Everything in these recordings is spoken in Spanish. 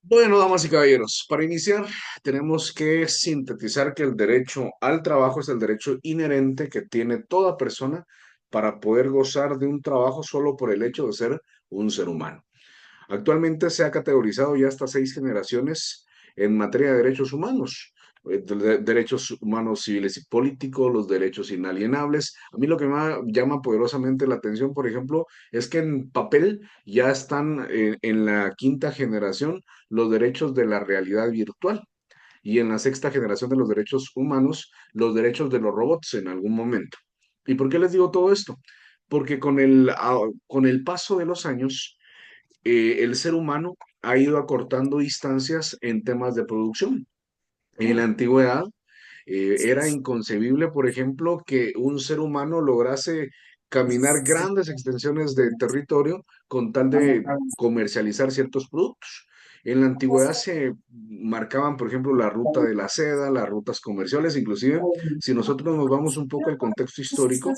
Bueno, damas y caballeros, para iniciar tenemos que sintetizar que el derecho al trabajo es el derecho inherente que tiene toda persona para poder gozar de un trabajo solo por el hecho de ser un ser humano. Actualmente se ha categorizado ya hasta 6 generaciones en materia de derechos humanos, derechos humanos civiles y políticos, los derechos inalienables. A mí lo que me llama poderosamente la atención, por ejemplo, es que en papel ya están en la quinta generación los derechos de la realidad virtual y en la sexta generación de los derechos humanos, los derechos de los robots en algún momento. ¿Y por qué les digo todo esto? Porque con el paso de los años, el ser humano ha ido acortando distancias en temas de producción. En la antigüedad era inconcebible, por ejemplo, que un ser humano lograse caminar grandes extensiones de territorio con tal de comercializar ciertos productos. En la antigüedad se marcaban, por ejemplo, la ruta de la seda, las rutas comerciales, inclusive si nosotros nos vamos un poco al contexto histórico,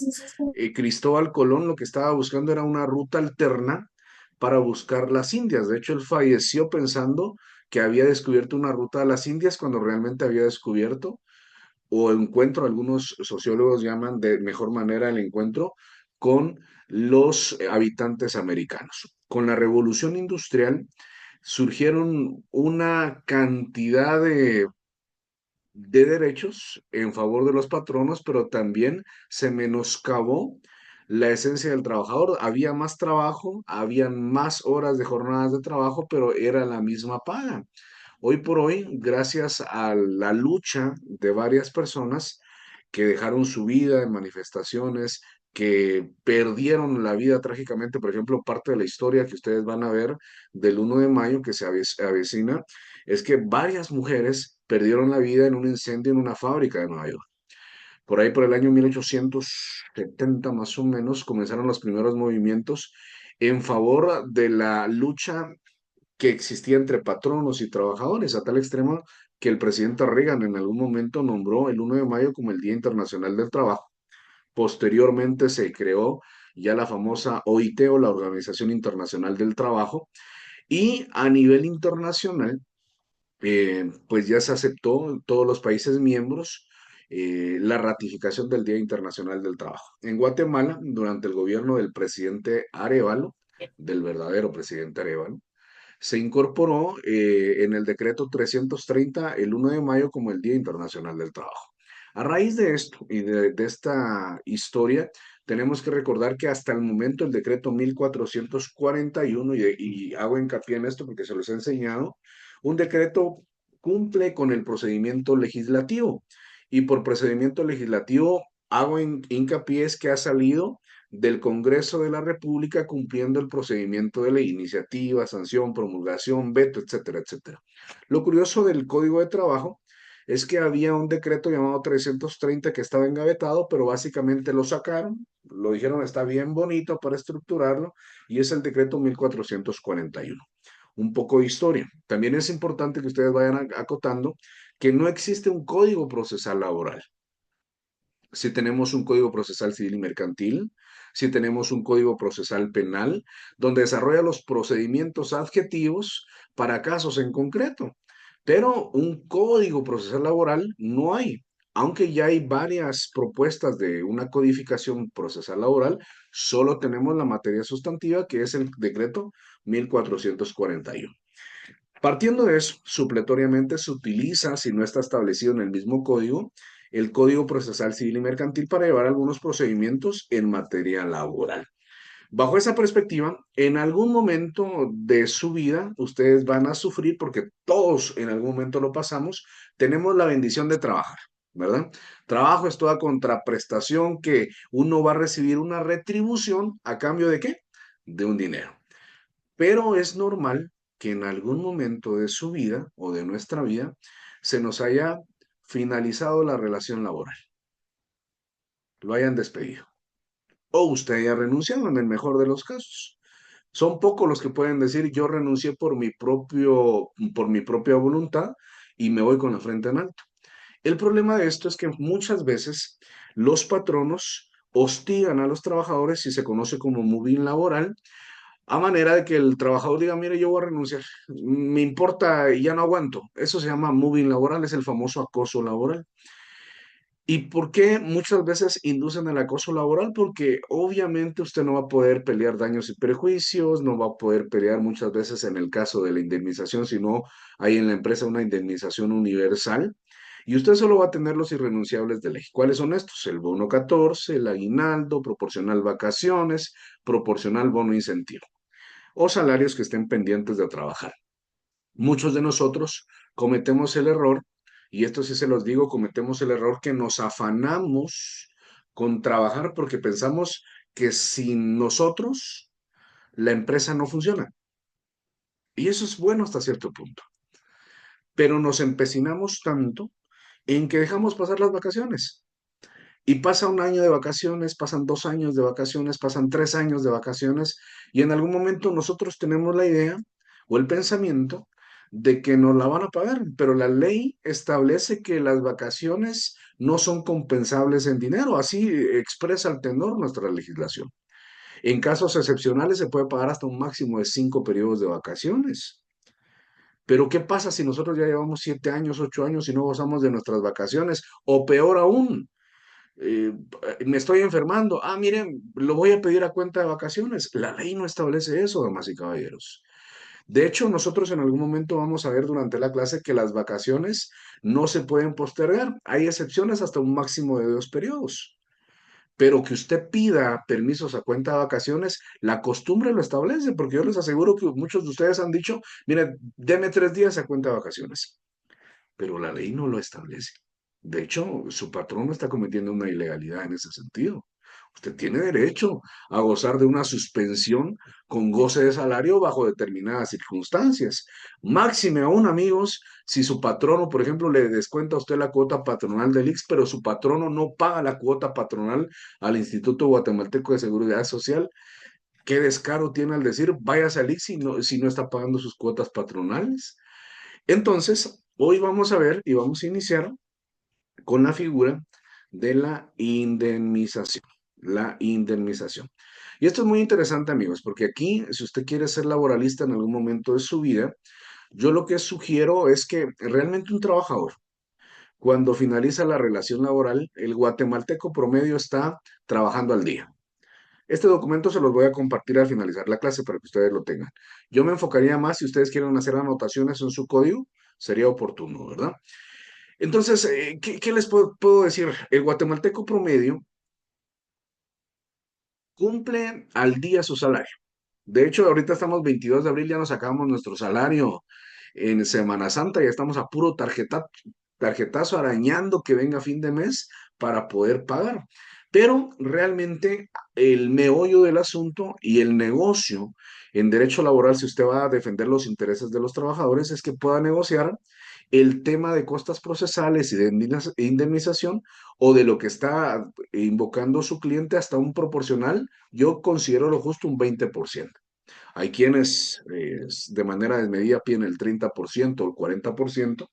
Cristóbal Colón lo que estaba buscando era una ruta alterna para buscar las Indias. De hecho, él falleció pensando que había descubierto una ruta a las Indias cuando realmente había descubierto o encuentro, algunos sociólogos llaman de mejor manera el encuentro con los habitantes americanos. Con la revolución industrial surgieron una cantidad de derechos en favor de los patronos, pero también se menoscabó la esencia del trabajador. Había más trabajo, habían más horas de jornadas de trabajo, pero era la misma paga. Hoy por hoy, gracias a la lucha de varias personas que dejaron su vida en manifestaciones, que perdieron la vida trágicamente, por ejemplo, parte de la historia que ustedes van a ver del 1 de mayo que se avecina, es que varias mujeres perdieron la vida en un incendio en una fábrica de Nueva York. Por ahí, por el año 1870 más o menos, comenzaron los primeros movimientos en favor de la lucha que existía entre patronos y trabajadores, a tal extremo que el presidente Reagan en algún momento nombró el 1 de mayo como el Día Internacional del Trabajo. Posteriormente se creó ya la famosa OIT o la Organización Internacional del Trabajo y a nivel internacional pues ya se aceptó en todos los países miembros la ratificación del Día Internacional del Trabajo. En Guatemala, durante el gobierno del presidente Arevalo, del verdadero presidente Arevalo, se incorporó en el decreto 330 el 1 de mayo como el Día Internacional del Trabajo. A raíz de esto y de esta historia, tenemos que recordar que hasta el momento el decreto 1441, y hago hincapié en esto porque se los he enseñado, un decreto cumple con el procedimiento legislativo. Y por procedimiento legislativo hago hincapié es que ha salido del Congreso de la República cumpliendo el procedimiento de ley, iniciativa, sanción, promulgación, veto, etcétera, etcétera. Lo curioso del Código de Trabajo es que había un decreto llamado 330 que estaba engavetado, pero básicamente lo sacaron, lo dijeron está bien bonito para estructurarlo, y es el decreto 1441. Un poco de historia. También es importante que ustedes vayan acotando que no existe un código procesal laboral. Si tenemos un código procesal civil y mercantil, si tenemos un código procesal penal, donde desarrolla los procedimientos adjetivos para casos en concreto. Pero un código procesal laboral no hay. Aunque ya hay varias propuestas de una codificación procesal laboral, solo tenemos la materia sustantiva, que es el decreto 1441. Partiendo de eso, supletoriamente se utiliza, si no está establecido en el mismo código, el Código Procesal Civil y Mercantil para llevar algunos procedimientos en materia laboral. Bajo esa perspectiva, en algún momento de su vida, ustedes van a sufrir, porque todos en algún momento lo pasamos, tenemos la bendición de trabajar, ¿verdad? Trabajo es toda contraprestación que uno va a recibir una retribución a cambio de ¿qué? De un dinero. Pero es normal que en algún momento de su vida o de nuestra vida se nos haya finalizado la relación laboral, lo hayan despedido o usted haya renunciado en el mejor de los casos. Son pocos los que pueden decir yo renuncié por mi propia voluntad y me voy con la frente en alto. El problema de esto es que muchas veces los patronos hostigan a los trabajadores y se conoce como moving laboral A manera de que el trabajador diga, mire, yo voy a renunciar, me importa y ya no aguanto. Eso se llama moving laboral, es el famoso acoso laboral. ¿Y por qué muchas veces inducen el acoso laboral? Porque obviamente usted no va a poder pelear daños y perjuicios, no va a poder pelear muchas veces en el caso de la indemnización, sino hay en la empresa una indemnización universal. Y usted solo va a tener los irrenunciables de ley. ¿Cuáles son estos? El bono 14, el aguinaldo, proporcional vacaciones, proporcional bono incentivo o salarios que estén pendientes de trabajar. Muchos de nosotros cometemos el error, y esto sí se los digo, cometemos el error que nos afanamos con trabajar porque pensamos que sin nosotros la empresa no funciona. Y eso es bueno hasta cierto punto. Pero nos empecinamos tanto en que dejamos pasar las vacaciones. Y pasa un año de vacaciones, pasan 2 años de vacaciones, pasan 3 años de vacaciones, y en algún momento nosotros tenemos la idea o el pensamiento de que nos la van a pagar, pero la ley establece que las vacaciones no son compensables en dinero, así expresa el tenor nuestra legislación. En casos excepcionales se puede pagar hasta un máximo de 5 periodos de vacaciones. Pero ¿qué pasa si nosotros ya llevamos 7 años, 8 años y no gozamos de nuestras vacaciones? O peor aún, eh, me estoy enfermando. Ah, miren, lo voy a pedir a cuenta de vacaciones. La ley no establece eso, damas y caballeros. De hecho, nosotros en algún momento vamos a ver durante la clase que las vacaciones no se pueden postergar. Hay excepciones hasta un máximo de 2 periodos. Pero que usted pida permisos a cuenta de vacaciones, la costumbre lo establece, porque yo les aseguro que muchos de ustedes han dicho, mire, deme 3 días a cuenta de vacaciones, pero la ley no lo establece. De hecho, su patrón no está cometiendo una ilegalidad en ese sentido. Usted tiene derecho a gozar de una suspensión con goce de salario bajo determinadas circunstancias. Máxime aún, amigos, si su patrono, por ejemplo, le descuenta a usted la cuota patronal del IX, pero su patrono no paga la cuota patronal al Instituto Guatemalteco de Seguridad Social, ¿qué descaro tiene al decir váyase al IX si no está pagando sus cuotas patronales? Entonces, hoy vamos a ver y vamos a iniciar con la figura de la indemnización. La indemnización. Y esto es muy interesante, amigos, porque aquí, si usted quiere ser laboralista en algún momento de su vida, yo lo que sugiero es que realmente un trabajador, cuando finaliza la relación laboral, el guatemalteco promedio está trabajando al día. Este documento se los voy a compartir al finalizar la clase para que ustedes lo tengan. Yo me enfocaría más, si ustedes quieren hacer anotaciones en su código, sería oportuno, ¿verdad? Entonces, ¿qué les puedo decir? El guatemalteco promedio cumple al día su salario. De hecho, ahorita estamos 22 de abril, ya nos sacamos nuestro salario en Semana Santa, ya estamos a puro tarjetazo arañando que venga fin de mes para poder pagar. Pero realmente el meollo del asunto y el negocio en derecho laboral, si usted va a defender los intereses de los trabajadores, es que pueda negociar el tema de costas procesales y de indemnización o de lo que está invocando su cliente hasta un proporcional, yo considero lo justo un 20%. Hay quienes de manera desmedida piden el 30% o el 40%,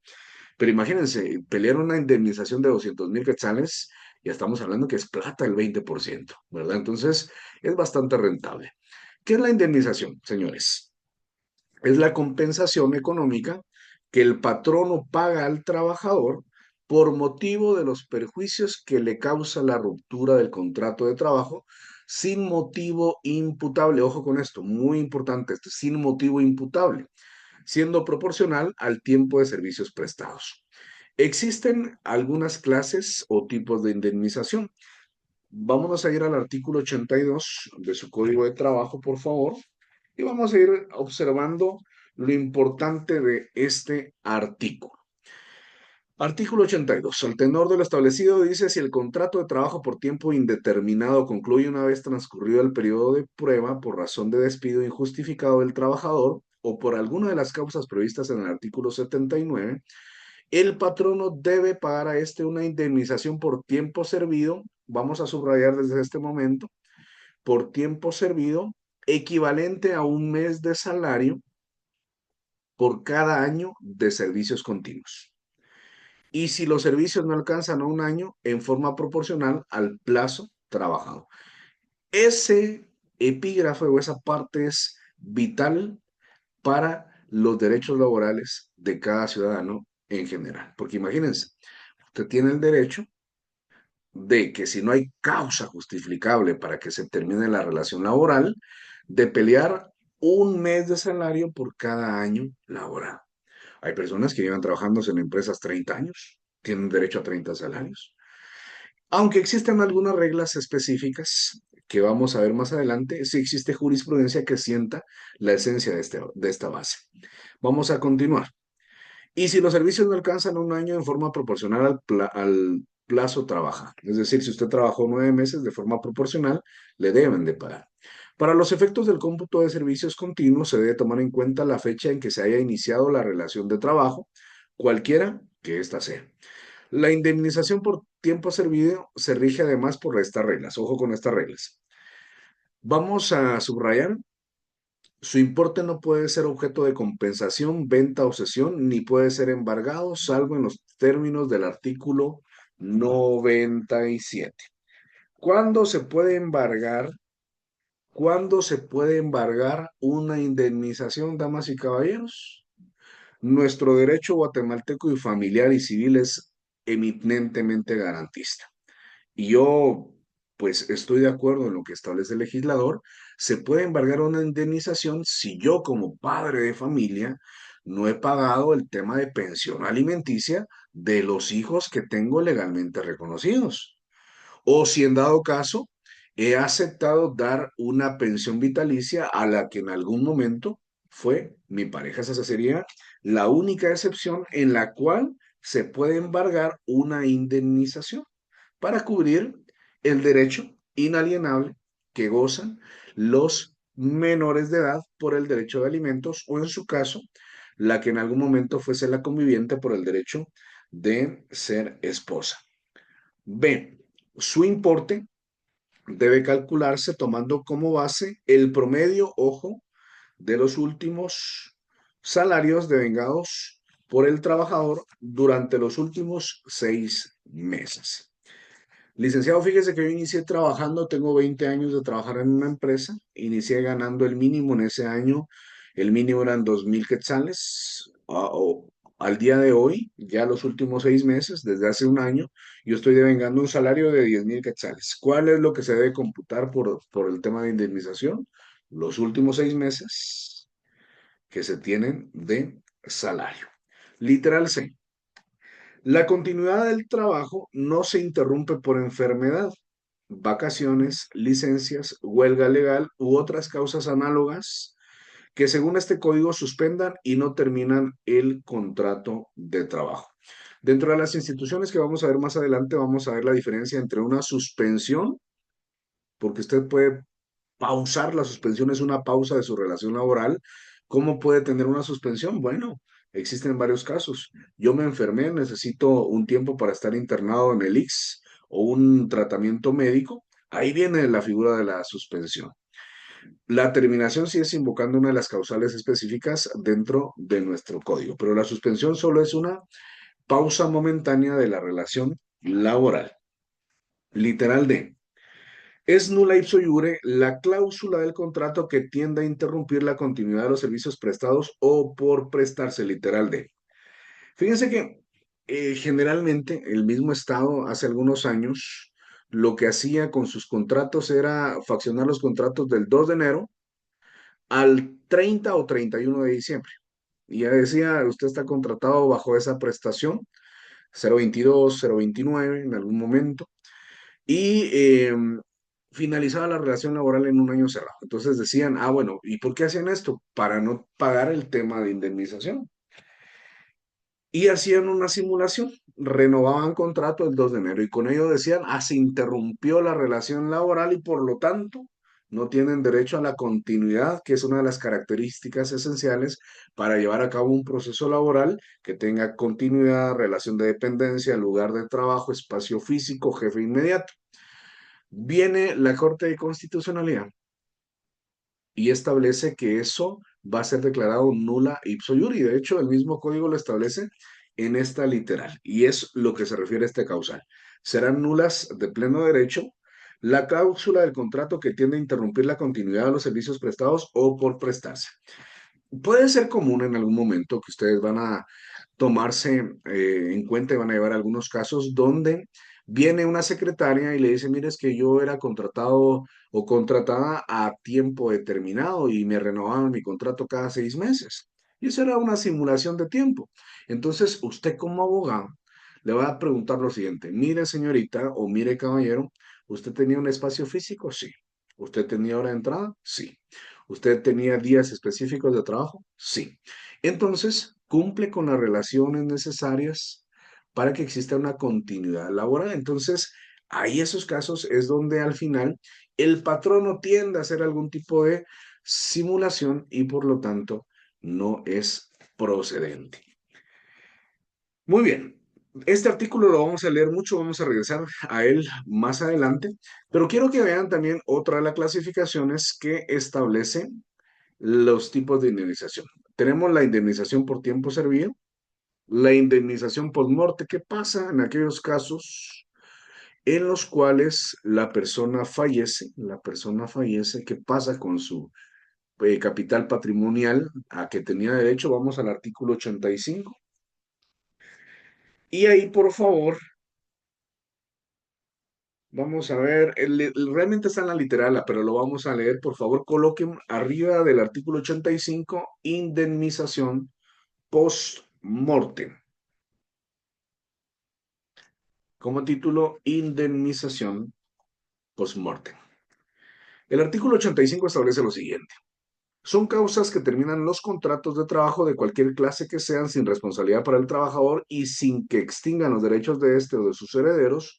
pero imagínense, pelear una indemnización de 200,000 quetzales, ya estamos hablando que es plata el 20%, ¿verdad? Entonces, es bastante rentable. ¿Qué es la indemnización, señores? Es la compensación económica que el patrono paga al trabajador por motivo de los perjuicios que le causa la ruptura del contrato de trabajo sin motivo imputable. Ojo con esto, muy importante, esto, sin motivo imputable, siendo proporcional al tiempo de servicios prestados. Existen algunas clases o tipos de indemnización. Vámonos a ir al artículo 82 de su Código de Trabajo, por favor, y vamos a ir observando lo importante de este artículo. Artículo 82. Al tenor de lo establecido dice, si el contrato de trabajo por tiempo indeterminado concluye una vez transcurrido el periodo de prueba por razón de despido injustificado del trabajador o por alguna de las causas previstas en el artículo 79, el patrono debe pagar a este una indemnización por tiempo servido, vamos a subrayar desde este momento, por tiempo servido equivalente a un mes de salario por cada año de servicios continuos. Y si los servicios no alcanzan a un año, en forma proporcional al plazo trabajado. Ese epígrafe o esa parte es vital para los derechos laborales de cada ciudadano en general. Porque imagínense, usted tiene el derecho de que si no hay causa justificable para que se termine la relación laboral, de pelear un mes de salario por cada año laboral. Hay personas que llevan trabajando en empresas 30 años, tienen derecho a 30 salarios. Aunque existen algunas reglas específicas que vamos a ver más adelante, sí existe jurisprudencia que sienta la esencia de esta base. Vamos a continuar. Y si los servicios no alcanzan un año en forma proporcional al plazo trabajado, es decir, si usted trabajó 9 meses de forma proporcional, le deben de pagar. Para los efectos del cómputo de servicios continuos, se debe tomar en cuenta la fecha en que se haya iniciado la relación de trabajo, cualquiera que ésta sea. La indemnización por tiempo servido se rige además por estas reglas. Ojo con estas reglas. Vamos a subrayar: su importe no puede ser objeto de compensación, venta o cesión, ni puede ser embargado, salvo en los términos del artículo 97. ¿Cuándo se puede embargar? ¿Cuándo se puede embargar una indemnización, damas y caballeros? Nuestro derecho guatemalteco y familiar y civil es eminentemente garantista. Y yo, pues, estoy de acuerdo en lo que establece el legislador. Se puede embargar una indemnización si yo, como padre de familia, no he pagado el tema de pensión alimenticia de los hijos que tengo legalmente reconocidos. O si en dado caso he aceptado dar una pensión vitalicia a la que en algún momento fue mi pareja. Esa sería la única excepción en la cual se puede embargar una indemnización para cubrir el derecho inalienable que gozan los menores de edad por el derecho de alimentos o, en su caso, la que en algún momento fuese la conviviente por el derecho de ser esposa. B. Su importe debe calcularse tomando como base el promedio, ojo, de los últimos salarios devengados por el trabajador durante los últimos 6 meses. Licenciado, fíjese que yo inicié trabajando, tengo 20 años de trabajar en una empresa, inicié ganando el mínimo en ese año, el mínimo eran 2,000 quetzales. Al día de hoy, ya los últimos 6 meses, desde hace un año, yo estoy devengando un salario de 10,000 quetzales. ¿Cuál es lo que se debe computar por el tema de indemnización? Los últimos 6 meses que se tienen de salario. Literal C. La continuidad del trabajo no se interrumpe por enfermedad, vacaciones, licencias, huelga legal u otras causas análogas que, según este código, suspendan y no terminan el contrato de trabajo. Dentro de las instituciones que vamos a ver más adelante, vamos a ver la diferencia entre una suspensión, porque usted puede pausar, la suspensión es una pausa de su relación laboral. ¿Cómo puede tener una suspensión? Bueno, existen varios casos. Yo me enfermé, necesito un tiempo para estar internado en el ICS o un tratamiento médico. Ahí viene la figura de la suspensión. La terminación sí es invocando una de las causales específicas dentro de nuestro código, pero la suspensión solo es una pausa momentánea de la relación laboral. Literal D. Es nula ipso iure la cláusula del contrato que tienda a interrumpir la continuidad de los servicios prestados o por prestarse, literal de. Fíjense que generalmente el mismo Estado hace algunos años lo que hacía con sus contratos era faccionar los contratos del 2 de enero al 30 o 31 de diciembre. Y ya decía, usted está contratado bajo esa prestación, 022, 029 en algún momento, y finalizaba la relación laboral en un año cerrado. Entonces decían, ah, bueno, ¿y por qué hacían esto? Para no pagar el tema de indemnización. Y hacían una simulación, renovaban contrato el 2 de enero y con ello decían, ah, se interrumpió la relación laboral y por lo tanto no tienen derecho a la continuidad, que es una de las características esenciales para llevar a cabo un proceso laboral que tenga continuidad, relación de dependencia, lugar de trabajo, espacio físico, jefe inmediato. Viene la Corte de Constitucionalidad y establece que eso va a ser declarado nula ipso iure. De hecho, el mismo código lo establece en esta literal, y es lo que se refiere a este causal. Serán nulas de pleno derecho la cláusula del contrato que tiende a interrumpir la continuidad de los servicios prestados o por prestarse. Puede ser común en algún momento que ustedes van a tomarse en cuenta y van a llevar algunos casos donde viene una secretaria y le dice, mire, es que yo era contratado o contratada a tiempo determinado y me renovaban mi contrato cada 6 meses. Y eso era una simulación de tiempo. Entonces, usted como abogado le va a preguntar lo siguiente, mire señorita o mire caballero, ¿usted tenía un espacio físico? Sí. ¿Usted tenía hora de entrada? Sí. ¿Usted tenía días específicos de trabajo? Sí. Entonces, cumple con las relaciones necesarias para que exista una continuidad laboral. Entonces, ahí esos casos es donde al final el patrono tiende a hacer algún tipo de simulación y por lo tanto no es procedente. Muy bien. Este artículo lo vamos a leer mucho, vamos a regresar a él más adelante, pero quiero que vean también otra de las clasificaciones que establece los tipos de indemnización. Tenemos la indemnización por tiempo servido, la indemnización post morte. ¿Qué pasa en aquellos casos en los cuales la persona fallece? La persona fallece, ¿qué pasa con su capital patrimonial a que tenía derecho? Vamos al artículo 85. Y ahí, por favor, vamos a ver, realmente está en la literal, pero lo vamos a leer. Por favor, coloquen arriba del artículo 85, indemnización post mortem. Como título, indemnización post mortem. El artículo 85 establece lo siguiente. Son causas que terminan los contratos de trabajo de cualquier clase que sean sin responsabilidad para el trabajador y sin que extingan los derechos de este o de sus herederos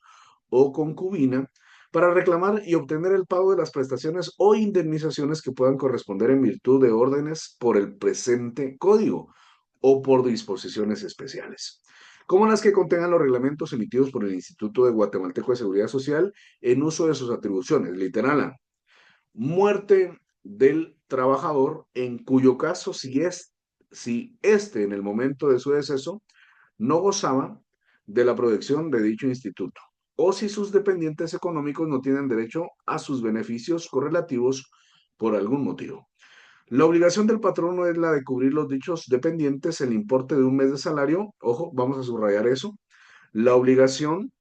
o concubina para reclamar y obtener el pago de las prestaciones o indemnizaciones que puedan corresponder en virtud de órdenes por el presente código o por disposiciones especiales, como las que contengan los reglamentos emitidos por el Instituto de Guatemalteco de Seguridad Social en uso de sus atribuciones. Literal A, muerte del trabajador, en cuyo caso, si éste en el momento de su deceso no gozaba de la protección de dicho instituto, o si sus dependientes económicos no tienen derecho a sus beneficios correlativos por algún motivo. La obligación del patrono es la de cubrir los dichos dependientes el importe de un mes de salario. Ojo, vamos a subrayar eso. La obligación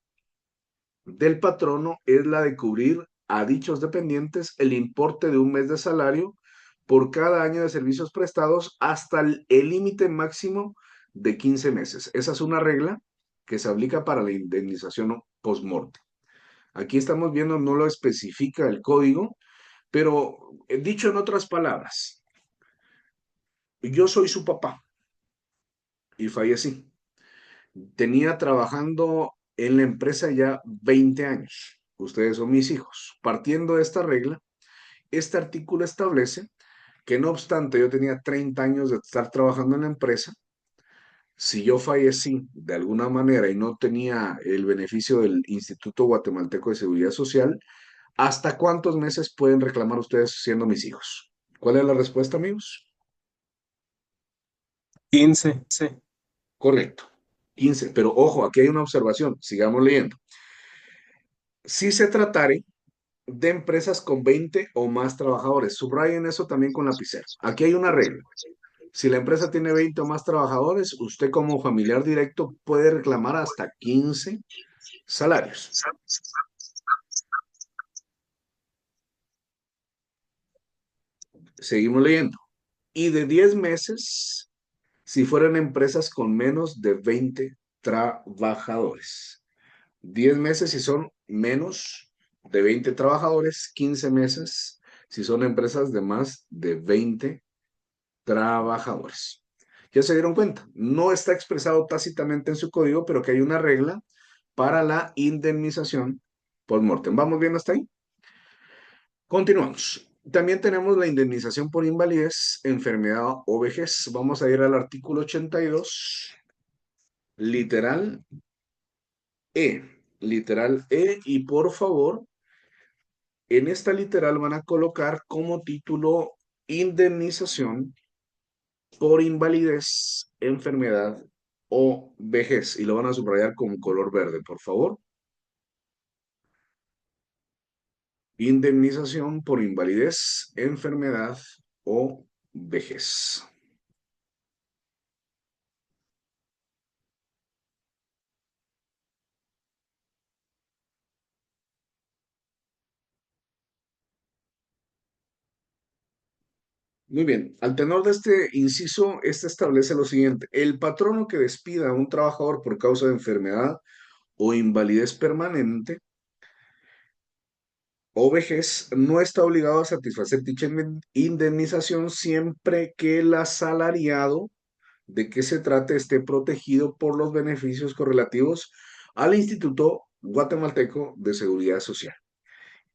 del patrono es la de cubrir a dichos dependientes el importe de un mes de salario por cada año de servicios prestados hasta el límite máximo de 15 meses. Esa es una regla que se aplica para la indemnización post-morte. Aquí estamos viendo, no lo especifica el código, pero dicho en otras palabras, yo soy su papá y fallecí. Tenía trabajando en la empresa ya 20 años. Ustedes son mis hijos. Partiendo de esta regla, este artículo establece que no obstante yo tenía 30 años de estar trabajando en la empresa, si yo fallecí de alguna manera y no tenía el beneficio del Instituto Guatemalteco de Seguridad Social, ¿hasta cuántos meses pueden reclamar ustedes siendo mis hijos? ¿Cuál es la respuesta, amigos? 15. Sí. Correcto. 15. Pero ojo, aquí hay una observación. Sigamos leyendo. Si se tratare de empresas con 20 o más trabajadores, subrayen eso también con lapicero. Aquí hay una regla. Si la empresa tiene 20 o más trabajadores, usted como familiar directo puede reclamar hasta 15 salarios. Seguimos leyendo. Y de 10 meses si fueran empresas con menos de 20 trabajadores. 10 meses si son menos de 20 trabajadores, 15 meses si son empresas de más de 20 trabajadores. ¿Ya se dieron cuenta? No está expresado tácitamente en su código, pero que hay una regla para la indemnización post-mortem. ¿Vamos bien hasta ahí? Continuamos. También tenemos la indemnización por invalidez, enfermedad o vejez. Vamos a ir al artículo 82, literal E. Literal E, y por favor, en esta literal van a colocar como título indemnización por invalidez, enfermedad o vejez. Y lo van a subrayar con color verde, por favor. Indemnización por invalidez, enfermedad o vejez. Muy bien, al tenor de este inciso, este establece lo siguiente: el patrono que despida a un trabajador por causa de enfermedad o invalidez permanente o vejez no está obligado a satisfacer dicha indemnización siempre que el asalariado de que se trate esté protegido por los beneficios correlativos al Instituto Guatemalteco de Seguridad Social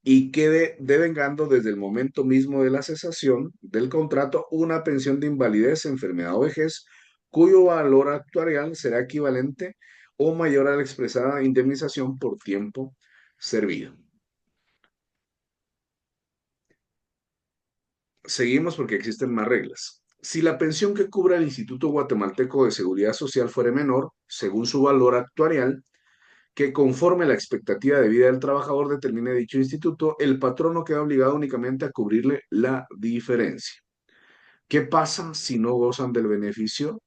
y quede devengando desde el momento mismo de la cesación del contrato una pensión de invalidez, enfermedad o vejez, cuyo valor actuarial será equivalente o mayor a la expresada indemnización por tiempo servido. Seguimos porque existen más reglas. Si la pensión que cubra el Instituto Guatemalteco de Seguridad Social fuere menor, según su valor actuarial, que conforme la expectativa de vida del trabajador determine dicho instituto, el patrono queda obligado únicamente a cubrirle la diferencia. ¿Qué pasa si no gozan del beneficio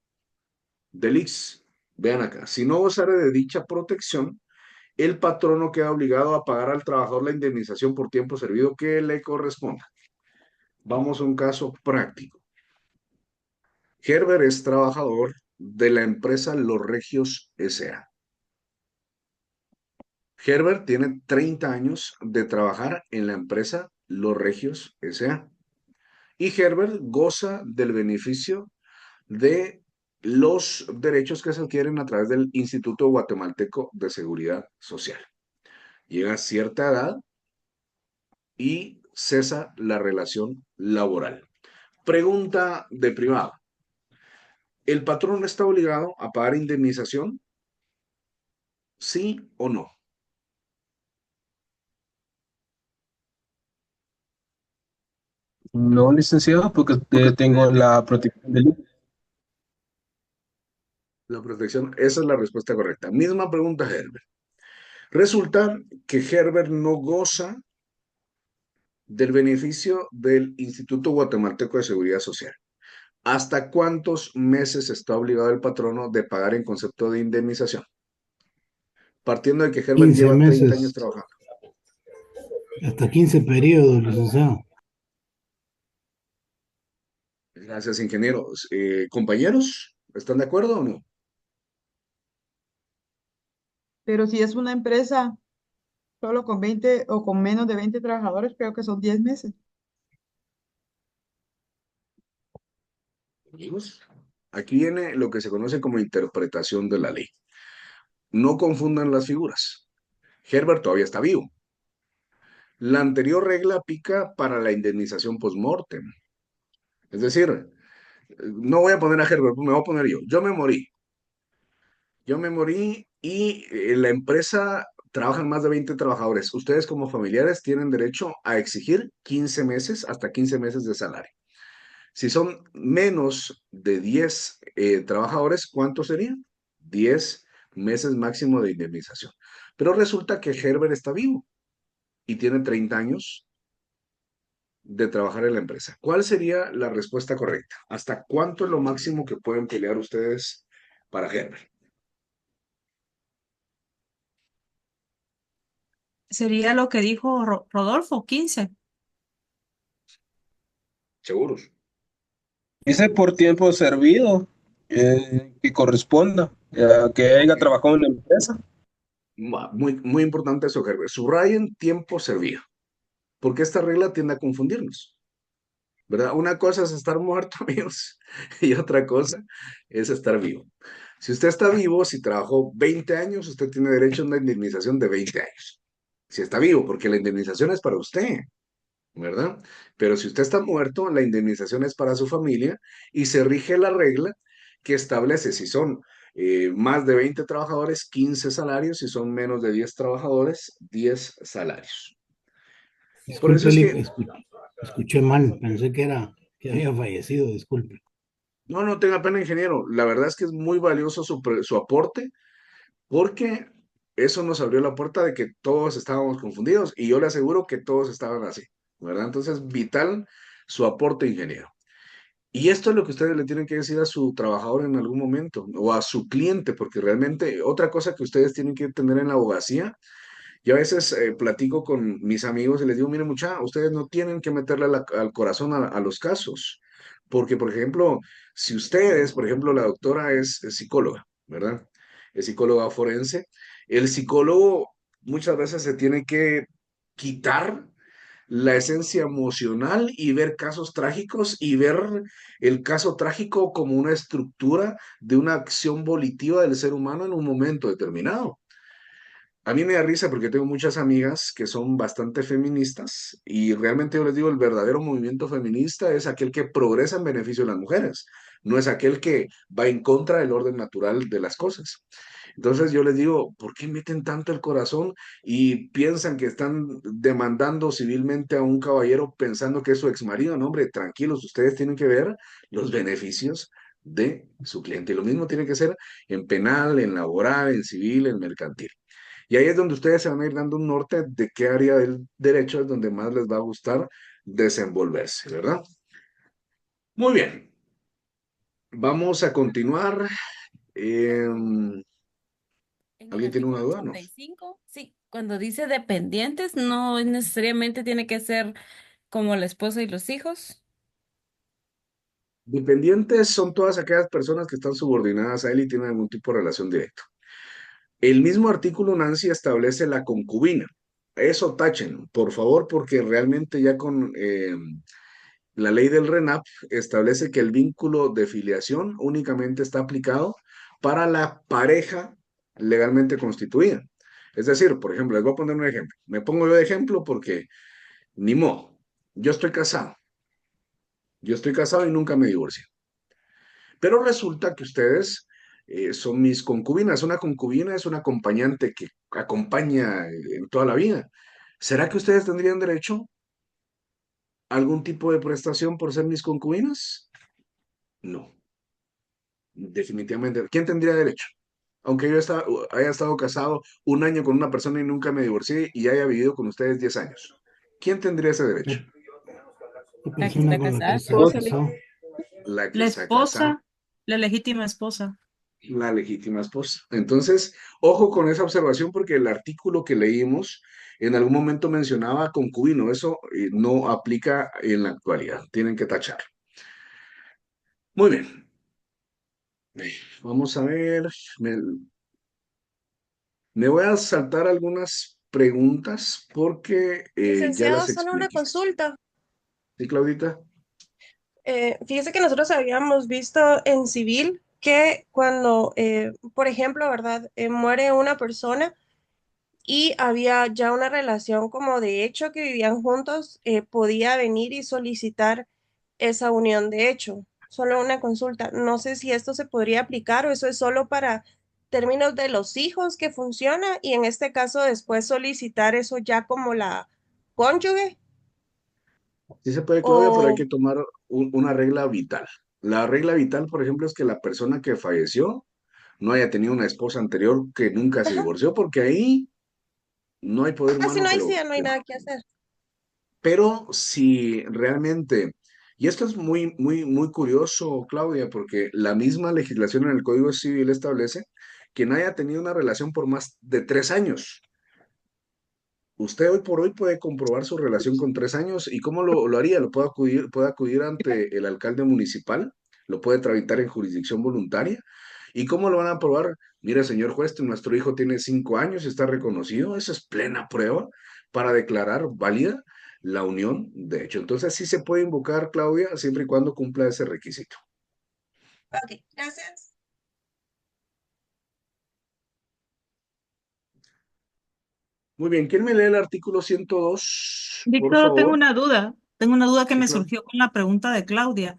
del IX? Vean acá, si no gozare de dicha protección, el patrono queda obligado a pagar al trabajador la indemnización por tiempo servido que le corresponda. Vamos a un caso práctico. Herbert es trabajador de la empresa Los Regios S.A. Herbert tiene 30 años de trabajar en la empresa Los Regios S.A. Y Herbert goza del beneficio de los derechos que se adquieren a través del Instituto Guatemalteco de Seguridad Social. Llega a cierta edad y cesa la relación laboral. Pregunta de privado. ¿El patrón está obligado a pagar indemnización? ¿Sí o no? No, licenciado, porque tengo la protección del INE. La protección, esa es la respuesta correcta. Misma pregunta, Herbert. Resulta que Herbert no goza del beneficio del Instituto Guatemalteco de Seguridad Social. ¿Hasta cuántos meses está obligado el patrono de pagar en concepto de indemnización? Partiendo de que Herbert 15 lleva 30 años meses, trabajando. hasta 15 periodos, licenciado. Gracias, ingenieros. Compañeros, ¿están de acuerdo o no? Pero si es una empresa solo con 20 o con menos de 20 trabajadores, creo que son 10 meses. Amigos, aquí viene lo que se conoce como interpretación de la ley. No confundan las figuras. Herbert todavía está vivo. La anterior regla aplica para la indemnización post-mortem. Es decir, no voy a poner a Herbert, me voy a poner yo. Yo me morí. Yo me morí y la empresa trabajan más de 20 trabajadores. Ustedes como familiares tienen derecho a exigir 15 meses, hasta 15 meses de salario. Si son menos de 10 trabajadores, ¿cuánto serían? 10 meses máximo de indemnización. Pero resulta que Herbert está vivo y tiene 30 años de trabajar en la empresa. ¿Cuál sería la respuesta correcta? ¿Hasta cuánto es lo máximo que pueden pelear ustedes para Herbert? Sería lo que dijo Rodolfo, 15. ¿Seguros? Dice por tiempo servido, que corresponda, que haya trabajado en la empresa. Muy, muy importante eso, Herbert. Subrayen tiempo servido, porque esta regla tiende a confundirnos, ¿verdad? Una cosa es estar muerto, amigos, y otra cosa es estar vivo. Si usted está vivo, si trabajó 20 años, usted tiene derecho a una indemnización de 20 años. Si está vivo, porque la indemnización es para usted, ¿verdad? Pero si usted está muerto, la indemnización es para su familia y se rige la regla que establece si son más de 20 trabajadores, 15 salarios, si son menos de 10 trabajadores, 10 salarios. Por eso Disculpe, es que, escuché mal, pensé que había fallecido, disculpe. no, no tenga pena, ingeniero, la verdad es que es muy valioso su aporte porque eso nos abrió la puerta de que todos estábamos confundidos y yo le aseguro que todos estaban así, ¿verdad? Entonces, vital su aporte, ingeniero. Y esto es lo que ustedes le tienen que decir a su trabajador en algún momento o a su cliente, porque realmente otra cosa que ustedes tienen que tener en la abogacía, yo a veces platico con mis amigos y les digo, miren mucha, ustedes no tienen que meterle al corazón a los casos, porque por ejemplo, si ustedes, por ejemplo, la doctora es psicóloga, ¿verdad? Es psicóloga forense, el psicólogo muchas veces se tiene que quitar la esencia emocional y ver casos trágicos y ver el caso trágico como una estructura de una acción volitiva del ser humano en un momento determinado. A mí me da risa porque tengo muchas amigas que son bastante feministas y realmente yo les digo, el verdadero movimiento feminista es aquel que progresa en beneficio de las mujeres, no es aquel que va en contra del orden natural de las cosas. Entonces yo les digo, ¿por qué meten tanto el corazón y piensan que están demandando civilmente a un caballero pensando que es su exmarido? No, hombre, tranquilos, ustedes tienen que ver los beneficios de su cliente. Y lo mismo tiene que ser en penal, en laboral, en civil, en mercantil. Y ahí es donde ustedes se van a ir dando un norte de qué área del derecho es donde más les va a gustar desenvolverse, ¿verdad? Muy bien, vamos a continuar. Em, En el ¿Alguien tiene una artículo duda? No. 85, sí, cuando dice dependientes, no necesariamente tiene que ser como la esposa y los hijos. Dependientes son todas aquellas personas que están subordinadas a él y tienen algún tipo de relación directa. El mismo artículo, Nancy, establece la concubina. Eso tachen, por favor, porque realmente ya con la ley del RENAP establece que el vínculo de filiación únicamente está aplicado para la pareja legalmente constituida. Es decir, por ejemplo, les voy a poner un ejemplo. Me pongo yo de ejemplo porque ni modo. Yo estoy casado. Yo estoy casado y nunca me divorcié. Pero resulta que ustedes son mis concubinas. Una concubina es una acompañante que acompaña en toda la vida. ¿Será que ustedes tendrían derecho a algún tipo de prestación por ser mis concubinas? No, definitivamente. ¿Quién tendría derecho? Aunque haya estado casado un año con una persona y nunca me divorcié y haya vivido con ustedes 10 años. ¿Quién tendría ese derecho? La La que persona está con la que casada. se Pues, casó. La que La está casada, esposa, la legítima esposa. la legítima esposa. Entonces, ojo con esa observación porque el artículo que leímos en algún momento mencionaba concubino. Eso no aplica en la actualidad. Tienen que tachar. Muy bien. Vamos a ver. Me, me voy a saltar algunas preguntas porque ya Licenciado, las solo una expliqué. consulta. ¿Sí, Claudita? Fíjese que nosotros habíamos visto en civil que cuando, por ejemplo, ¿verdad? Muere una persona y había ya una relación como de hecho que vivían juntos, podía venir y solicitar esa unión de hecho. Solo una consulta. No sé si esto se podría aplicar o eso es solo para términos de los hijos que funciona y en este caso después solicitar eso ya como la cónyuge Sí se puede, Claudia, pero hay o... que tomar una regla vital. La regla vital, por ejemplo, es que la persona que falleció no haya tenido una esposa anterior que nunca se Ajá. divorció, porque ahí no hay poder Así humano no que hay, sí, lo... ya no hay nada que hacer. Pero si realmente, y esto es muy, muy, muy curioso, Claudia, porque la misma legislación en el Código Civil establece que no haya tenido una relación por más de 3 años. Usted hoy por hoy puede comprobar su relación con 3 años y cómo lo haría. Puede acudir ante el alcalde municipal, lo puede tramitar en jurisdicción voluntaria. ¿Y cómo lo van a probar? Mire, señor juez, nuestro hijo tiene 5 años y está reconocido. Esa es plena prueba para declarar válida la unión de hecho. Entonces sí se puede invocar, Claudia, siempre y cuando cumpla ese requisito. Ok, gracias. Muy bien, ¿quién me lee el artículo 102, por Víctor, tengo favor? una duda. Tengo una duda que Sí, me claro. surgió con la pregunta de Claudia.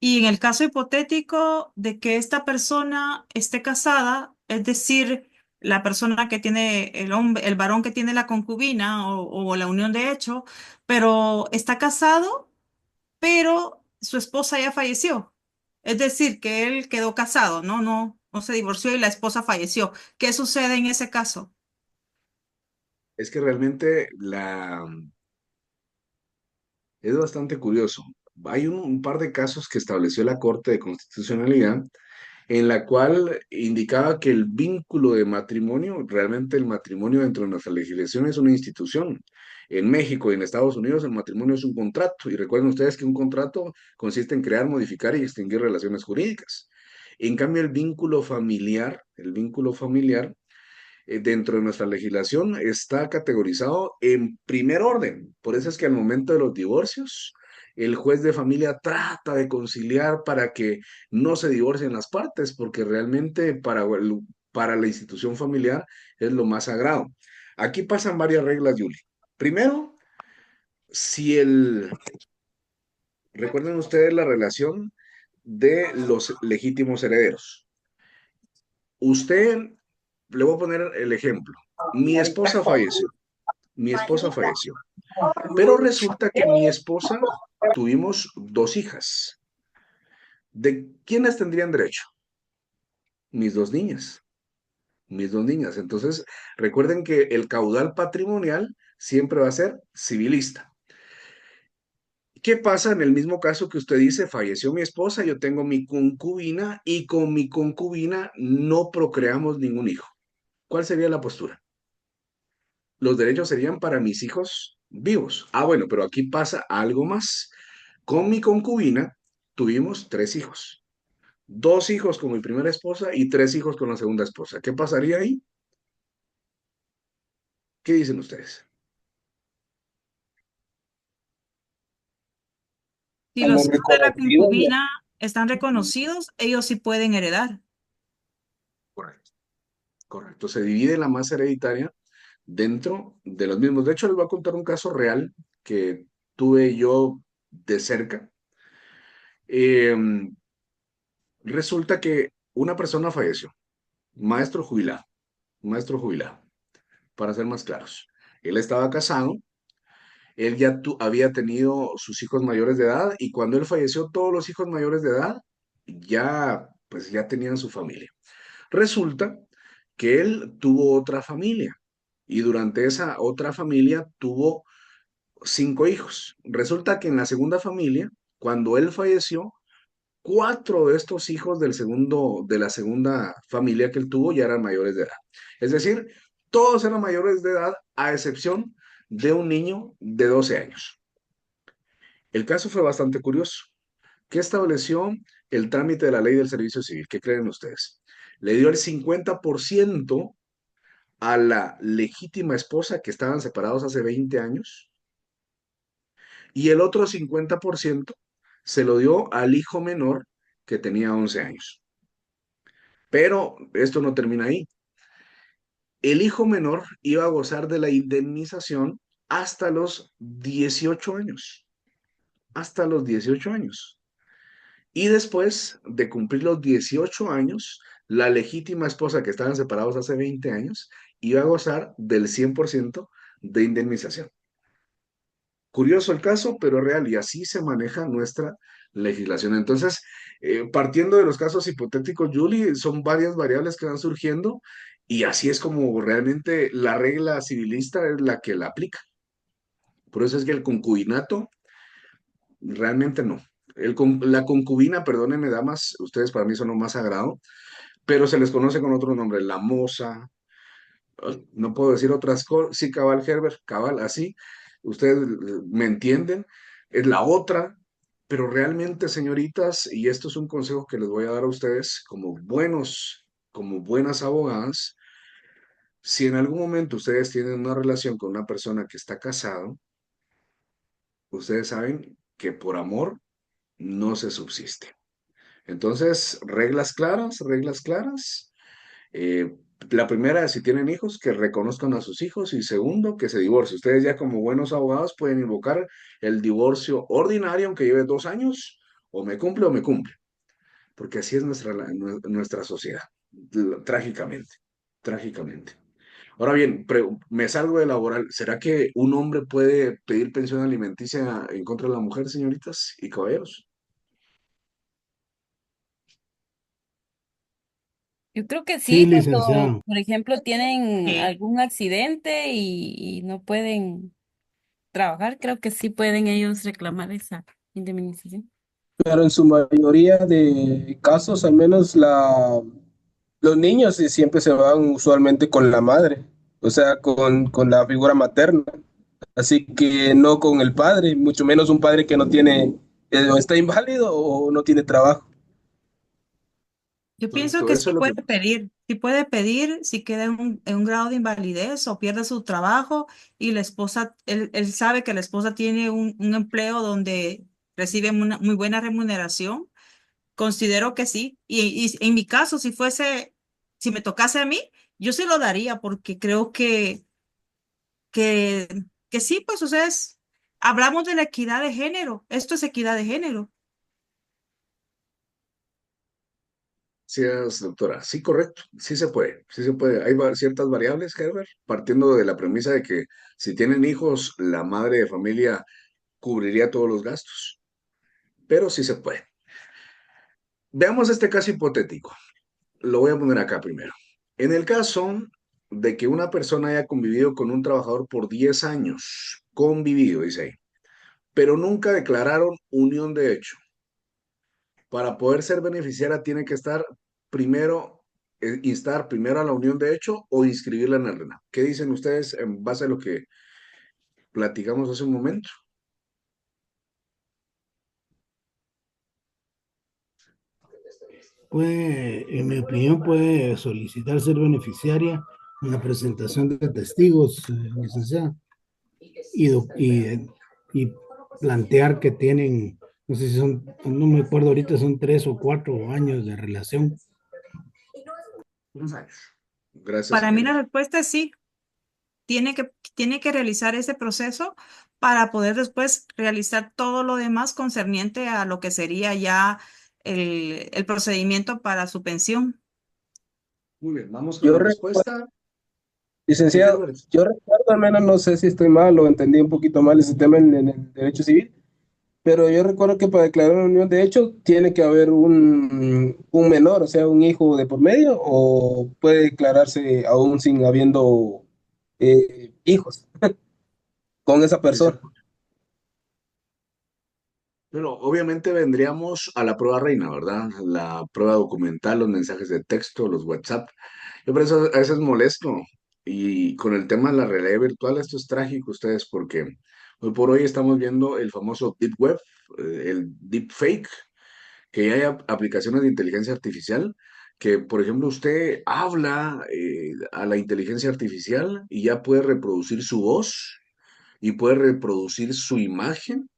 Y en el caso hipotético de que esta persona esté casada, es decir, la persona que tiene el hombre, el varón que tiene la concubina o la unión de hecho, pero está casado, pero su esposa ya falleció. Es decir, que él quedó casado, ¿no? No se divorció y la esposa falleció. ¿Qué sucede en ese caso? Es que realmente es bastante curioso. Hay un par de casos que estableció la Corte de Constitucionalidad en la cual indicaba que el vínculo de matrimonio, realmente el matrimonio dentro de nuestra legislación es una institución. En México y en Estados Unidos el matrimonio es un contrato. Y recuerden ustedes que un contrato consiste en crear, modificar y extinguir relaciones jurídicas. En cambio, el vínculo familiar dentro de nuestra legislación está categorizado en primer orden. Por eso es que al momento de los divorcios, el juez de familia trata de conciliar para que no se divorcien las partes, porque realmente para la institución familiar es lo más sagrado. Aquí pasan varias reglas, Yuli. Primero, si recuerden ustedes la relación de los legítimos herederos. Usted, le voy a poner el ejemplo. Mi esposa falleció. Mi esposa falleció. Pero resulta que mi esposa tuvimos dos hijas. ¿De quiénes tendrían derecho? Mis dos niñas. Mis dos niñas. Entonces, recuerden que el caudal patrimonial siempre va a ser civilista. ¿Qué pasa en el mismo caso que usted dice, falleció mi esposa, yo tengo mi concubina y con mi concubina no procreamos ningún hijo? ¿Cuál sería la postura? Los derechos serían para mis hijos vivos. Ah, bueno, pero aquí pasa algo más. Con mi concubina tuvimos tres hijos. Dos hijos con mi primera esposa y tres hijos con la segunda esposa. ¿Qué pasaría ahí? ¿Qué dicen ustedes? Si Como los hijos de la reconocido, concubina están reconocidos, ellos sí pueden heredar. Correcto. Correcto. Se divide la masa hereditaria dentro de los mismos. De hecho, les voy a contar un caso real que tuve yo de cerca. Em, Resulta que una persona falleció, maestro jubilado, maestro jubilado, para ser más claros. Él estaba casado, él ya había tenido sus hijos mayores de edad y cuando él falleció, todos los hijos mayores de edad ya, pues ya tenían su familia. Resulta que él tuvo otra familia y durante esa otra familia tuvo cinco hijos. Resulta que en la segunda familia, cuando él falleció, cuatro de estos hijos de la segunda familia que él tuvo ya eran mayores de edad. Es decir, todos eran mayores de edad a excepción de un niño de 12 años. El caso fue bastante curioso. ¿Qué estableció el trámite de la ley del servicio civil? ¿Qué creen ustedes? Le dio el 50% a la legítima esposa que estaban separados hace 20 años y el otro 50% se lo dio al hijo menor que tenía 11 años. Pero esto no termina ahí. El hijo menor iba a gozar de la indemnización hasta los 18 años. Hasta los 18 años. Y después de cumplir los 18 años, la legítima esposa que estaban separados hace 20 años iba a gozar del 100% de indemnización. Curioso el caso, pero real, y así se maneja nuestra legislación. Entonces, partiendo de los casos hipotéticos, Julie, son varias variables que van surgiendo y así es como realmente la regla civilista es la que la aplica. Por eso es que el concubinato realmente no. La concubina, perdónenme, damas, ustedes para mí son lo más sagrado, pero se les conoce con otro nombre, la moza, no puedo decir otras cosas, sí, cabal, Herbert, cabal, así, ustedes me entienden, es la otra, pero realmente, señoritas, y esto es un consejo que les voy a dar a ustedes como buenas abogadas, si en algún momento ustedes tienen una relación con una persona que está casado, ustedes saben que por amor no se subsiste. Entonces, reglas claras. Eh, la primera, si tienen hijos, que reconozcan a sus hijos y segundo, que se divorcien. Ustedes ya como buenos abogados pueden invocar el divorcio ordinario, aunque lleve 2 años, o me cumple, porque así es nuestra sociedad, trágicamente, trágicamente. Ahora bien, me salgo de laboral. ¿Será que un hombre puede pedir pensión alimenticia en contra de la mujer, señoritas y caballeros? Yo creo que Sí, sí, cuando, licenciado. por ejemplo, tienen Sí. algún accidente y no pueden trabajar, creo que sí pueden ellos reclamar esa indemnización. Pero en su mayoría de casos, al menos los niños sí siempre se van usualmente con la madre, o sea, con la figura materna. Así que no con el padre, mucho menos un padre que no tiene, o está inválido o no tiene trabajo. Yo pienso Correcto, que eso es lo que pasa. sí puede pedir si queda en un grado de invalidez o pierde su trabajo y la esposa, él sabe que la esposa tiene un empleo donde recibe una muy buena remuneración. Considero que sí. Y en mi caso, si me tocase a mí, yo sí lo daría porque creo que, que sí, pues, o sea, hablamos de la equidad de género. Esto es equidad de género. Gracias, doctora. Sí, correcto. Sí se puede. Sí se puede. Hay ciertas variables, Herbert, partiendo de la premisa de que si tienen hijos, la madre de familia cubriría todos los gastos. Pero sí se puede. Veamos este caso hipotético. Lo voy a poner acá primero. En el caso de que una persona haya convivido con un trabajador por 10 años, convivido, dice ahí, pero nunca declararon unión de hecho. Para poder ser beneficiaria tiene que estar primero, instar primero a la unión de hecho o inscribirla en el RENA. ¿Qué dicen ustedes en base a lo que platicamos hace un momento? Puede, en mi opinión, puede solicitar ser beneficiaria en la presentación de testigos, licenciada, y, y plantear que tienen, no sé si son, no me acuerdo ahorita, son 3 o 4 años de relación. Unos años. Gracias, Para mí la Herbert. respuesta es sí. Tiene que realizar ese proceso para poder después realizar todo lo demás concerniente a lo que sería ya el procedimiento para su pensión. Muy bien, vamos con Yo la recuerdo, respuesta. Sí, licenciado, Herbert. yo recuerdo, al menos no sé si estoy mal o entendí un poquito mal ese tema en el derecho civil, pero yo recuerdo que para declarar una unión de hecho tiene que haber un menor, o sea, un hijo de por medio, o puede declararse aún sin habiendo hijos con esa Sí se persona. puede. Pero obviamente vendríamos a la prueba reina, ¿verdad? La prueba documental, los mensajes de texto, los WhatsApp. Yo por eso a veces molesto. Y con el tema de la realidad virtual, esto es trágico, ustedes, porque hoy por hoy estamos viendo el famoso Deep Web, el Deep Fake, que ya hay aplicaciones de inteligencia artificial, que por ejemplo usted habla a la inteligencia artificial y ya puede reproducir su voz y puede reproducir su imagen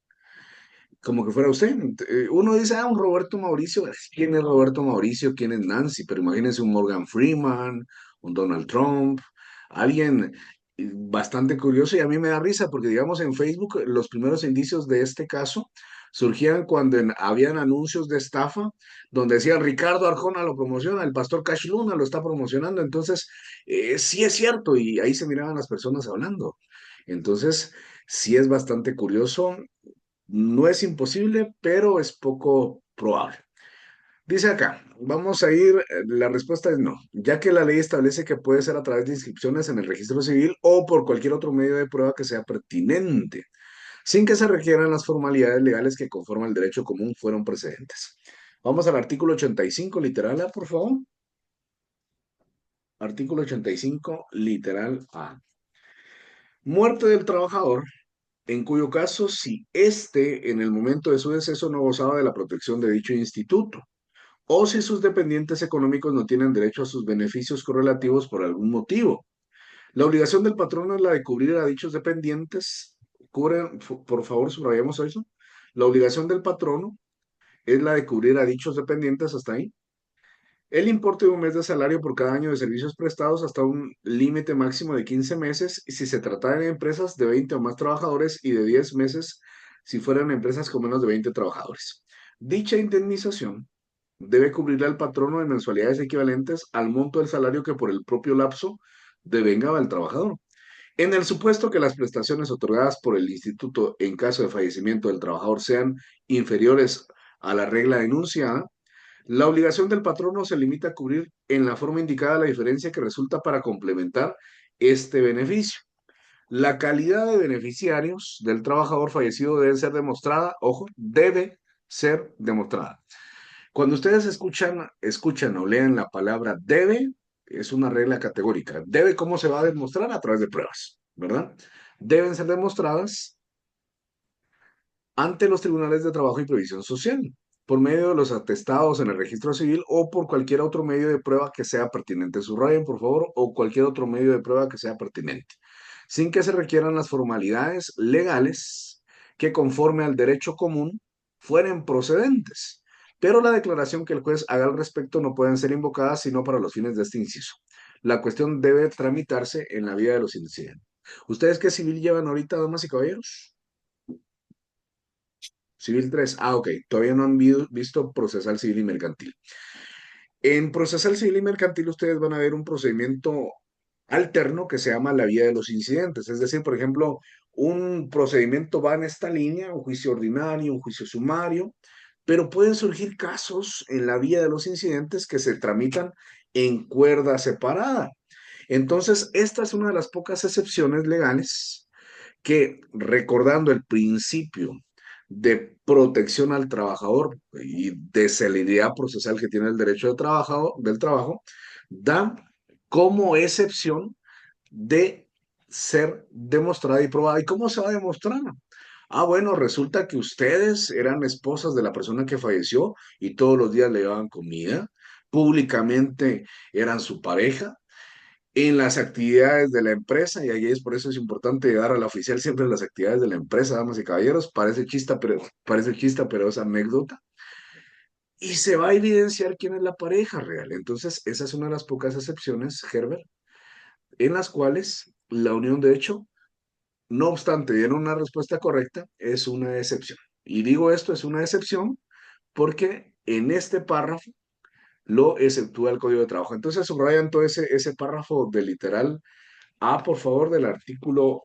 como que fuera usted. Uno dice, un Roberto Mauricio. ¿Quién es Roberto Mauricio? ¿Quién es Nancy? Pero imagínense un Morgan Freeman, un Donald Trump, alguien bastante curioso y a mí me da risa porque, digamos, en Facebook los primeros indicios de este caso surgían cuando habían anuncios de estafa donde decían Ricardo Arjona lo promociona, el pastor Cash Luna lo está promocionando. Entonces, sí es cierto y ahí se miraban las personas hablando. Entonces, sí es bastante curioso. No es imposible, pero es poco probable. Dice acá, vamos a ir, la respuesta es no, ya que la ley establece que puede ser a través de inscripciones en el registro civil o por cualquier otro medio de prueba que sea pertinente, sin que se requieran las formalidades legales que conforman el derecho común fueron precedentes. Vamos al artículo 85, literal A, por favor. Artículo 85, literal A. Muerte del trabajador en cuyo caso, si éste en el momento de su deceso no gozaba de la protección de dicho instituto, o si sus dependientes económicos no tienen derecho a sus beneficios correlativos por algún motivo. La obligación del patrono es la de cubrir a dichos dependientes. Por favor, subrayemos eso. La obligación del patrono es la de cubrir a dichos dependientes hasta ahí. El importe de un mes de salario por cada año de servicios prestados hasta un límite máximo de 15 meses y si se trata de empresas de 20 o más trabajadores y de 10 meses si fueran empresas con menos de 20 trabajadores. Dicha indemnización debe cubrirle al patrono de mensualidades equivalentes al monto del salario que por el propio lapso devengaba al trabajador. En el supuesto que las prestaciones otorgadas por el instituto en caso de fallecimiento del trabajador sean inferiores a la regla denunciada, La obligación del patrono se limita a cubrir en la forma indicada la diferencia que resulta para complementar este beneficio. La calidad de beneficiarios del trabajador fallecido debe ser demostrada, ojo, debe ser demostrada. Cuando ustedes escuchan o leen la palabra debe, es una regla categórica. Debe, ¿cómo se va a demostrar? A través de pruebas, ¿verdad? Deben ser demostradas ante los tribunales de trabajo y previsión social, por medio de los atestados en el registro civil o por cualquier otro medio de prueba que sea pertinente. Subrayen, por favor, o cualquier otro medio de prueba que sea pertinente, sin que se requieran las formalidades legales que conforme al derecho común fueren procedentes. Pero la declaración que el juez haga al respecto no pueden ser invocadas sino para los fines de este inciso. La cuestión debe tramitarse en la vía de los incidentes. ¿Ustedes qué civil llevan ahorita, damas y caballeros? Civil 3. Ah, ok. Todavía no han visto procesal civil y mercantil. En procesal civil y mercantil ustedes van a ver un procedimiento alterno que se llama la vía de los incidentes. Es decir, por ejemplo, un procedimiento va en esta línea, un juicio ordinario, un juicio sumario, pero pueden surgir casos en la vía de los incidentes que se tramitan en cuerda separada. Entonces, esta es una de las pocas excepciones legales que, recordando el principio de protección al trabajador y de celeridad procesal que tiene el derecho del trabajo, da como excepción de ser demostrada y probada. ¿Y cómo se va a demostrar? Ah, bueno, resulta que ustedes eran esposas de la persona que falleció y todos los días le daban comida, públicamente eran su pareja, en las actividades de la empresa, y ahí es por eso es importante dar a la oficial siempre las actividades de la empresa, damas y caballeros, parece chista, pero es anécdota, y se va a evidenciar quién es la pareja real. Entonces, esa es una de las pocas excepciones, Herbert, en las cuales la unión de hecho, no obstante, tiene una respuesta correcta, es una excepción. Y digo esto, es una excepción, porque en este párrafo lo exceptúa el Código de Trabajo. Entonces, subrayan todo ese párrafo de literal A, por favor, del artículo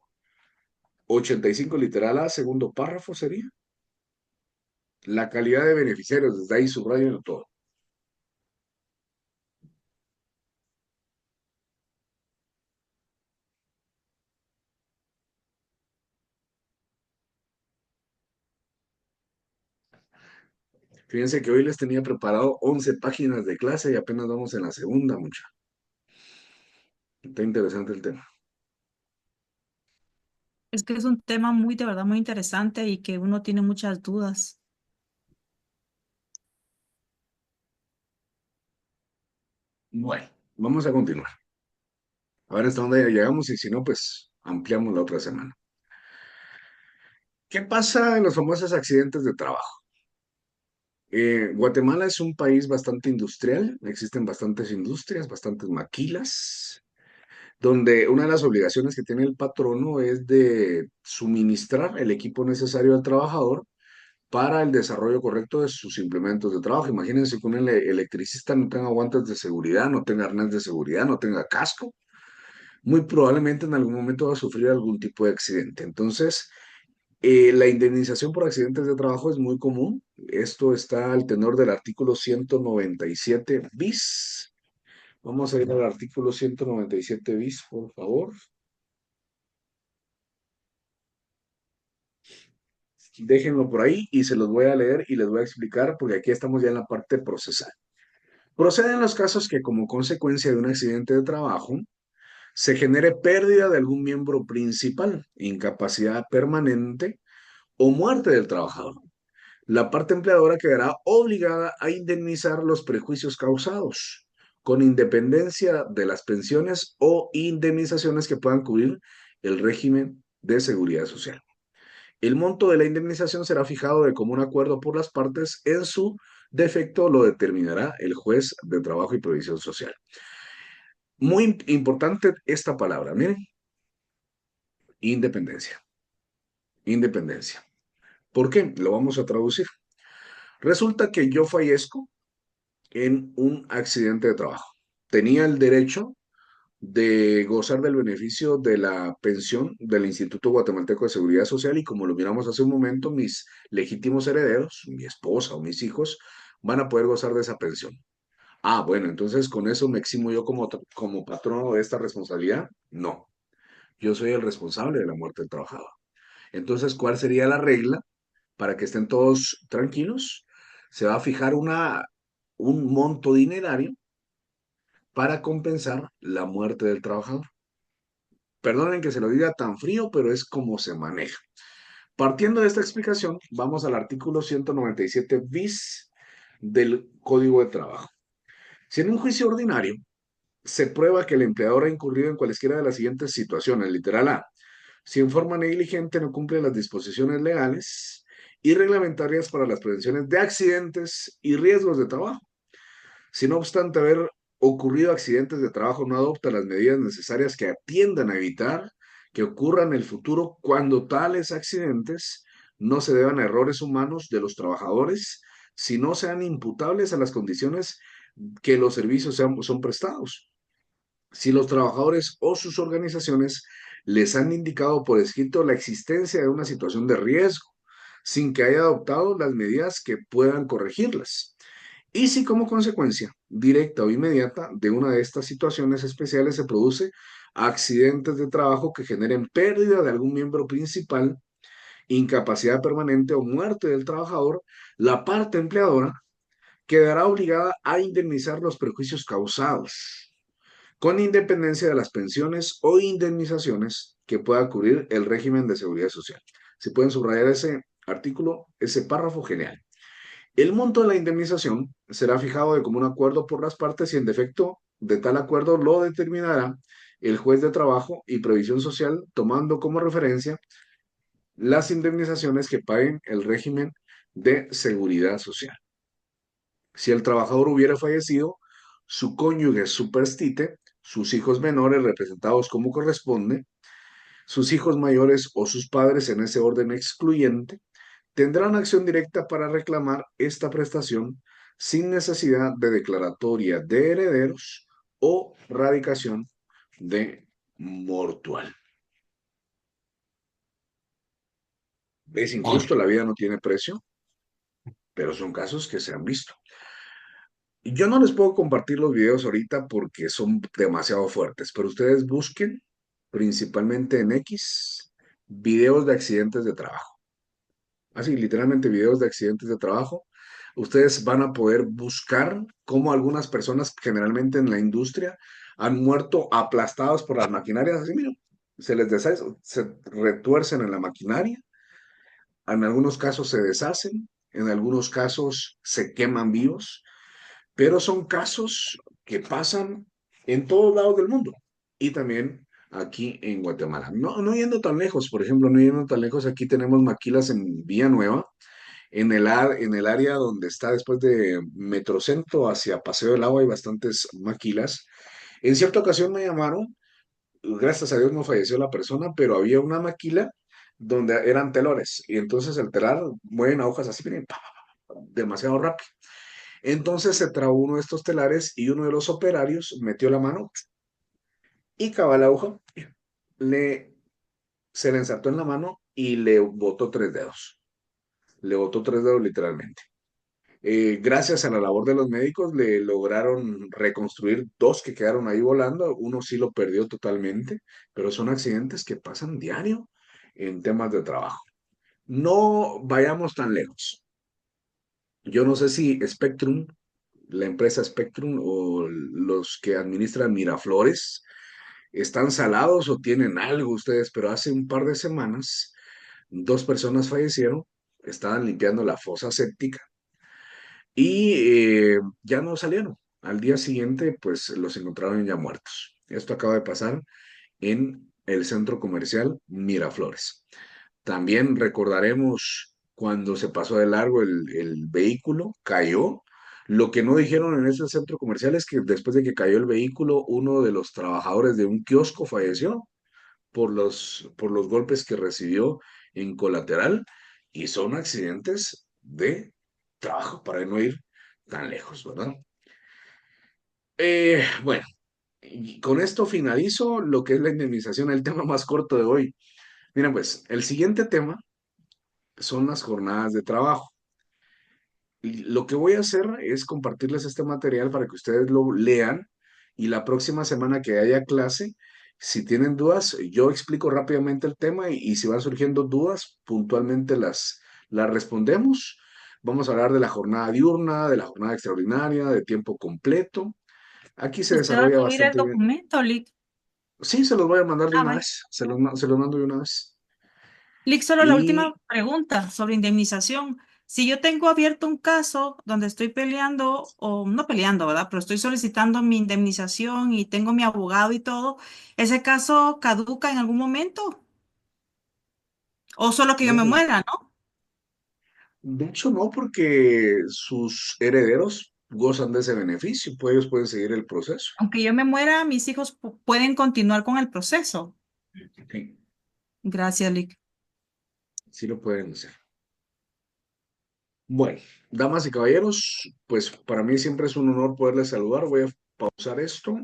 85 literal A, segundo párrafo sería. La calidad de beneficiarios, desde ahí subrayo todo. Fíjense que hoy les tenía preparado 11 páginas de clase y apenas vamos en la segunda, mucha. Está interesante el tema. Es que es un tema muy, de verdad, muy interesante y que uno tiene muchas dudas. Bueno, vamos a continuar. A ver hasta dónde ya llegamos y si no, pues ampliamos la otra semana. ¿Qué pasa en los famosos accidentes de trabajo? Guatemala es un país bastante industrial, existen bastantes industrias, bastantes maquilas, donde una de las obligaciones que tiene el patrono es de suministrar el equipo necesario al trabajador para el desarrollo correcto de sus implementos de trabajo. Imagínense que un electricista no tenga guantes de seguridad, no tenga arnés de seguridad, no tenga casco, muy probablemente en algún momento va a sufrir algún tipo de accidente. Entonces, la indemnización por accidentes de trabajo es muy común. Esto está al tenor del artículo 197 bis. Vamos a ir al artículo 197 bis, por favor. Déjenlo por ahí y se los voy a leer y les voy a explicar porque aquí estamos ya en la parte procesal. Proceden los casos que como consecuencia de un accidente de trabajo se genere pérdida de algún miembro principal, incapacidad permanente o muerte del trabajador. La parte empleadora quedará obligada a indemnizar los perjuicios causados, con independencia de las pensiones o indemnizaciones que puedan cubrir el régimen de seguridad social. El monto de la indemnización será fijado de común acuerdo por las partes. En su defecto lo determinará el juez de trabajo y previsión social. Muy importante esta palabra, miren. Independencia. Independencia. ¿Por qué? Lo vamos a traducir. Resulta que yo fallezco en un accidente de trabajo. Tenía el derecho de gozar del beneficio de la pensión del Instituto Guatemalteco de Seguridad Social y como lo miramos hace un momento, mis legítimos herederos, mi esposa o mis hijos, van a poder gozar de esa pensión. Ah, bueno, entonces con eso me eximo yo como patrono de esta responsabilidad. No, yo soy el responsable de la muerte del trabajador. Entonces, ¿cuál sería la regla para que estén todos tranquilos? Se va a fijar un monto dinerario para compensar la muerte del trabajador. Perdonen que se lo diga tan frío, pero es como se maneja. Partiendo de esta explicación, vamos al artículo 197 bis del Código de Trabajo. Si en un juicio ordinario se prueba que el empleador ha incurrido en cualesquiera de las siguientes situaciones, literal A, si en forma negligente no cumple las disposiciones legales y reglamentarias para las prevenciones de accidentes y riesgos de trabajo, si no obstante haber ocurrido accidentes de trabajo, no adopta las medidas necesarias que atiendan a evitar que ocurran en el futuro cuando tales accidentes no se deban a errores humanos de los trabajadores, si no sean imputables a las condiciones que los servicios son prestados. Si los trabajadores o sus organizaciones les han indicado por escrito la existencia de una situación de riesgo, sin que haya adoptado las medidas que puedan corregirlas. Y si como consecuencia, directa o inmediata, de una de estas situaciones especiales se produce accidentes de trabajo que generen pérdida de algún miembro principal, incapacidad permanente o muerte del trabajador, la parte empleadora quedará obligada a indemnizar los perjuicios causados, con independencia de las pensiones o indemnizaciones que pueda cubrir el régimen de seguridad social. Si pueden subrayar ese artículo, ese párrafo, genial. El monto de la indemnización será fijado de común acuerdo por las partes y en defecto de tal acuerdo lo determinará el juez de trabajo y previsión social, tomando como referencia las indemnizaciones que paguen el régimen de seguridad social. Si el trabajador hubiera fallecido, su cónyuge superstite, sus hijos menores representados como corresponde, sus hijos mayores o sus padres en ese orden excluyente, tendrán acción directa para reclamar esta prestación sin necesidad de declaratoria de herederos o radicación de mortual. Es injusto, la vida no tiene precio, pero son casos que se han visto. Yo no les puedo compartir los videos ahorita porque son demasiado fuertes, pero ustedes busquen principalmente en X videos de accidentes de trabajo. Así, literalmente videos de accidentes de trabajo. Ustedes van a poder buscar cómo algunas personas, generalmente en la industria, han muerto aplastados por las maquinarias. Así, miren, se les deshace, se retuercen en la maquinaria. En algunos casos se deshacen, en algunos casos se queman vivos, pero son casos que pasan en todos lados del mundo y también aquí en Guatemala. No, no yendo tan lejos, por ejemplo, no yendo tan lejos, aquí tenemos maquilas en Villanueva, en el área donde está después de Metrocentro hacia Paseo del Agua hay bastantes maquilas. En cierta ocasión me llamaron, gracias a Dios no falleció la persona, pero había una maquila donde eran telores y entonces el telar mueven agujas así, miren, pa, pa, pa, demasiado rápido. Entonces se trabó uno de estos telares y uno de los operarios metió la mano y cabal la aguja le, se le ensartó en la mano y le botó 3 dedos. Le botó 3 dedos literalmente. Gracias a la labor de los médicos le lograron reconstruir dos que quedaron ahí volando, uno sí lo perdió totalmente, pero son accidentes que pasan diario en temas de trabajo. No vayamos tan lejos. Yo no sé si Spectrum, la empresa Spectrum o los que administran Miraflores están salados o tienen algo ustedes, pero hace un par de semanas 2 personas fallecieron, estaban limpiando la fosa séptica y ya no salieron. Al día siguiente, pues los encontraron ya muertos. Esto acaba de pasar en el centro comercial Miraflores. También recordaremos cuando se pasó de largo el vehículo, cayó. Lo que no dijeron en ese centro comercial es que después de que cayó el vehículo, uno de los trabajadores de un kiosco falleció por los golpes que recibió en colateral y son accidentes de trabajo para no ir tan lejos, ¿verdad? Bueno, y con esto finalizo lo que es la indemnización, el tema más corto de hoy. Miren, pues, el siguiente tema son las jornadas de trabajo. Y lo que voy a hacer es compartirles este material para que ustedes lo lean y la próxima semana que haya clase, si tienen dudas, yo explico rápidamente el tema y si van surgiendo dudas, puntualmente las respondemos. Vamos a hablar de la jornada diurna, de la jornada extraordinaria, de tiempo completo. Aquí se ¿Usted va a desarrolla subir el bastante bien. documento, Lick? Sí, se los voy a mandar de Ah, una vaya. vez, se los mando de una vez. Lick, solo la Y última pregunta sobre indemnización. Si yo tengo abierto un caso donde estoy peleando, o no peleando, ¿verdad? Pero estoy solicitando mi indemnización y tengo mi abogado y todo, ¿ese caso caduca en algún momento? ¿O solo que yo me no, muera, no? de hecho no, porque sus herederos gozan de ese beneficio, pues ellos pueden seguir el proceso. Aunque yo me muera, mis hijos pueden continuar con el proceso. Sí, Gracias, Lick. sí lo pueden hacer. Bueno, damas y caballeros, pues para mí siempre es un honor poderles saludar. Voy a pausar esto